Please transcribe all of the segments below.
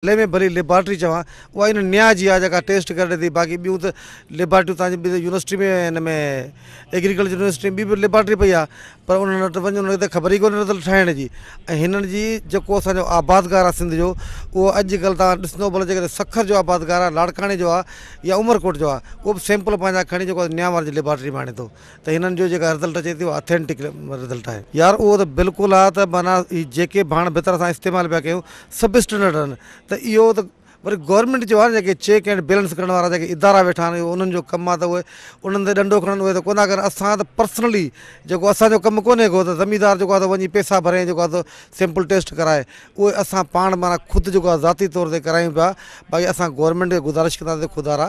ले में भली लेबॉर्ट्री चवां उहा इन न्या जी आहे जेका टेस्ट करे थी। बाक़ी ॿियूं त लेबॉर्ट्रियूं तव्हांजी यूनिवर्सिटी में हिन में एग्रीकल्चर यूनिवर्सिटी में बि लेबॉर्ट्री पई आहे, पर उन्हनि वटि वञो उनखे त ख़बर ई कोन्हे नथल ठाहिण जी। ऐं हिननि जी जेको असांजो आबादगार आहे सिंध जो, उहो अॼुकल्ह तव्हां ॾिसंदो भले जेकॾहिं सखर जो आबादगार आहे, लाड़काणे जो आहे या उमरकोट जो आहे, उहो बि सैंपल पंहिंजा खणी जेको न्यावार जी लेबॉर्ट्री में आणे थो, त हिननि जो जेका रिज़ल्ट अचे थी उहा ऑथेंटिक रिज़ल्ट आहे। यार उहो त बिल्कुलु आहे त माना जेके भाण भितर असां इस्तेमालु पिया कयूं सभु स्टैंडर्ड आहिनि। त इहो त वरी गवर्नमेंट जो आहे जेके चेक एंड बैलेंस करण वारा जेके इदारा वेठा आहिनि, उन्हनि जो कमु आहे त उहे उन्हनि ते डंडो खणनि, उहे त कोन था करनि। असां त पर्सनली जेको असांजो कमु कोन्हे को त ज़मीदार जेको आहे त वञी पैसा भरे जेको आहे त सैंपल टेस्ट कराए, उहे असां पाण माना ख़ुदि जेको आहे ज़ाती तौर ते करायूं पिया। बाक़ी असां गवर्नमेंट खे गुज़ारिश कंदासीं ख़ुदारा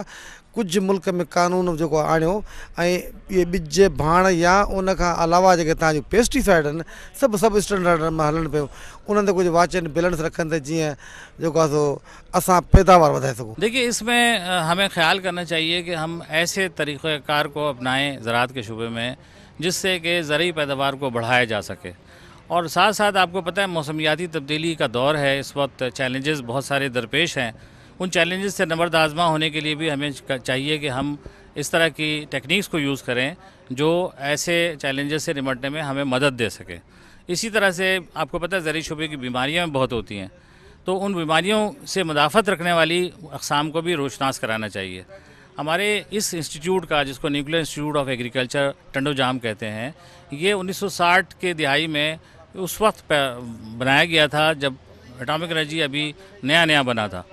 कुझु मुल्क में कानून जेको आणियो ऐं इहे ॿिज भाण या उन खां अलावा जेके तव्हांजो पेस्टिसाइड आहिनि सभु स्टैंडर्ड में हलनि पियूं, उन्हनि ते कुझु वाच एंड बैलेंस रखनि त जीअं जेको आहे सो असां पैदावार वधाए सघूं। देखिए, इसमें हमें ख्याल करना चाहिए कि हम ऐसे तरीक़ेकार को अपनाएं ज़राअत के शुबे में जिससे कि ज़रूरी पैदावार को बढ़ाया जा सके। और साथ साथ आपको पता है मौसमियाती तब्दीली का दौर है, इस वक्त चैलेंजेस बहुत सारे दरपेश हैं। उन चैलेंजेस से नबर्द आज़मा होने के लिए भी हमें चाहिए कि हम इस तरह की टेक्निक्स को यूज़ करें जो ऐसे चैलेंजेस से निपटने में हमें मदद दे सके। इसी तरह से आपको पता है ज़रूरी शुबे की बीमारियाँ बहुत होती हैं, तो उन बीमारियों से मुदाफ़त रखने वाली अक़साम को भी रोशनास कराना चाहिए। हमारे इस इंस्टीट्यूट का, जिसको nuclear institute of agriculture Tando Jam कहते हैं, ये 1960 के दिहाई में उस वक्त बनाया गया था जब एटॉमिक एनर्जी अभी नया बना था।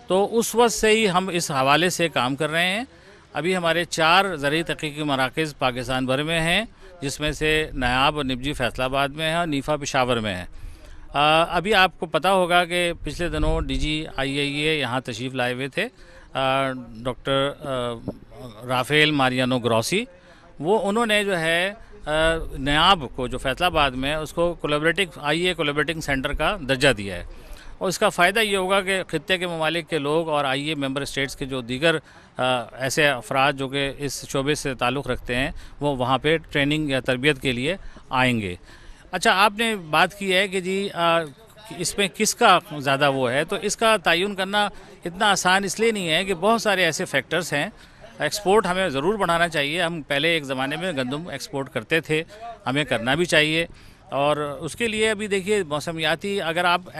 तो उस वक्त से ही हम इस हवाले से काम कर रहे हैं। अभी हमारे 4 ज़रूरी तहक़ीक़ी मराकज़ पाकिस्तान भर में हैं, जिसमें से नायाब और निबजी फैसलाबाद में है और नीफा पेशावर में है। अभी आपको पता होगा कि पिछले दिनों DG IAEA यहाँ तशरीफ़ लाए हुए थे, डॉक्टर राफेल मारियानो ग्रॉसी। उन्होंने जो है नायाब को जो फैसलाबाद में उसको IAEA कोलैबोरेटिंग सेंटर का दर्जा दिया है। और इसका फ़ायदा ये होगा कि ख़ित्ते के ममालिक के लोग और IAEA मेंबर स्टेट्स के जो दीगर ऐसे अफराद जो कि इस शोबे से ताल्लुक़ रखते हैं, वो वहाँ पे ट्रेनिंग या तरबियत के लिए आएंगे। अच्छा, आपने बात की है कि जी इसमें किसका ज़्यादा वो है, तो इसका तयन करना इतना आसान इसलिए नहीं है कि बहुत सारे ऐसे फैक्टर्स हैं। एक्सपोर्ट हमें ज़रूर बढ़ाना चाहिए। हम पहले एक ज़माने में गंदम एक्सपोर्ट करते थे, हमें करना भी चाहिए। और उसके लिए अभी देखिए मौसमियाती, अगर आप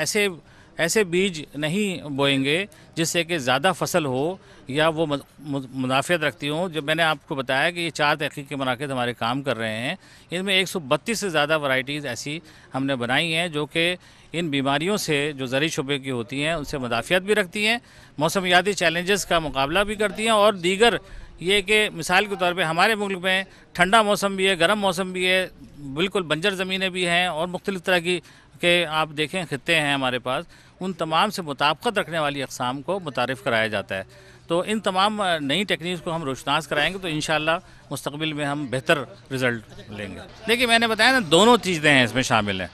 ऐसे बीज नहीं बोएंगे जिससे कि ज़्यादा फसल हो या वो मुनाफियत रखती हो। जो मैंने आपको बताया कि ये 4 तहक़ीक़ी मराकज़ हमारे काम कर रहे हैं, इनमें 132 से ज़्यादा वैरायटीज़ ऐसी हमने बनाई हैं जो कि इन बीमारियों से जो ज़रूरी शुबे की होती हैं उनसे मुदाफ़ियत भी रखती हैं, मौसमियाती चैलेंजेस का मुकाबला भी करती हैं। और दीगर ये कि मिसाल के तौर पे हमारे मुल्क में ठंडा मौसम भी है, गर्म मौसम भी है, बिल्कुल बंजर ज़मीनें भी हैं और मुख्तलिफ़ तरह की के आप देखें खित्ते हैं हमारे पास। उन तमाम से मुताबिकत रखने वाली अक़साम को मुतारिफ़ कराया जाता है। तो इन तमाम नई टेक्निक्स को हम रोशनास कराएंगे तो इंशाअल्लाह मुस्तक़बिल में हम बेहतर रिज़ल्ट लेंगे। देखिए, मैंने बताया ना, दोनों चीज़ें हैं इसमें शामिल हैं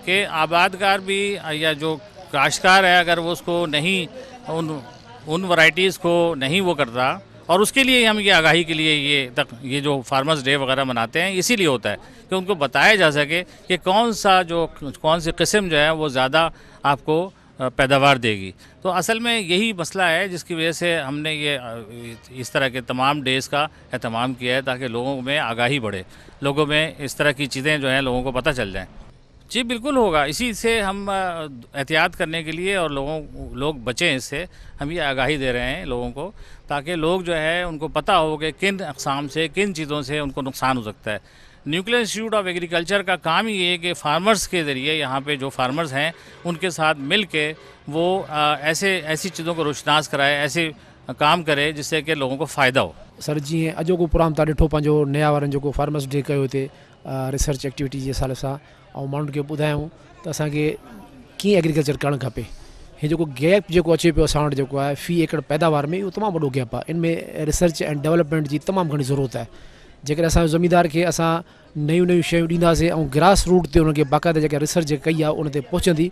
कि आबादगार भी या जो काश्तकार है, अगर वो उसको नहीं उन वैरायटीज़ को नहीं वो करता, और उसके लिए हम ये आगाही के लिए ये जो फार्मर्स डे वगैरह मनाते हैं, इसीलिए होता है कि उनको बताया जा सके कि कौन सी किस्म जो है वो ज़्यादा आपको पैदावार देगी। तो असल में यही मसला है जिसकी वजह से हमने ये इस तरह के तमाम डेज़ का एहतमाम किया है, ताकि लोगों में आगाही बढ़े, लोगों में इस तरह की चीज़ें जो हैं लोगों को पता चल जाएँ। जी बिल्कुल होगा, इसी से हम एहतियात करने के लिए और लोग बचें इससे, हम ये आगाही दे रहे हैं लोगों को, ताकि लोग जो है उनको पता हो कि किन अक़साम से, किन चीज़ों से उनको नुकसान हो सकता है। न्यूक्लियर इंस्टीट्यूट ऑफ एग्रीकल्चर का काम ही है कि फार्मर्स के ज़रिए, यहाँ पे जो फार्मर्स हैं उनके साथ मिल के वो ऐसी चीज़ों को रोशनास कराए, ऐसे काम करे जिससे कि लोगों को फ़ायदा हो। सर, जी अॼोको प्रोग्राम तव्हां ॾिठो पंहिंजो नया वारनि जेको फार्मर्स डे कयो हिते रिसर्च एक्टिविटी जे हिसाब सां, ऐं माण्हुनि खे ॿुधायूं त असांखे कीअं एग्रीकल्चर करणु खपे। हे जेको गैप जेको अचे पियो असां वटि जेको आहे फ़ी एकड़ पैदावार में, उहो तमामु वॾो गैप आहे। इनमें रिसर्च एंड डेवलपमेंट जी तमामु घणी ज़रूरत आहे। जेकॾहिं असां ज़मीदार खे असां नयूं शयूं ॾींदासीं ऐं ग्रास रूट ते उनखे बाक़ाइदा जेका रिसर्च कई आहे उन ते पहुचंदी।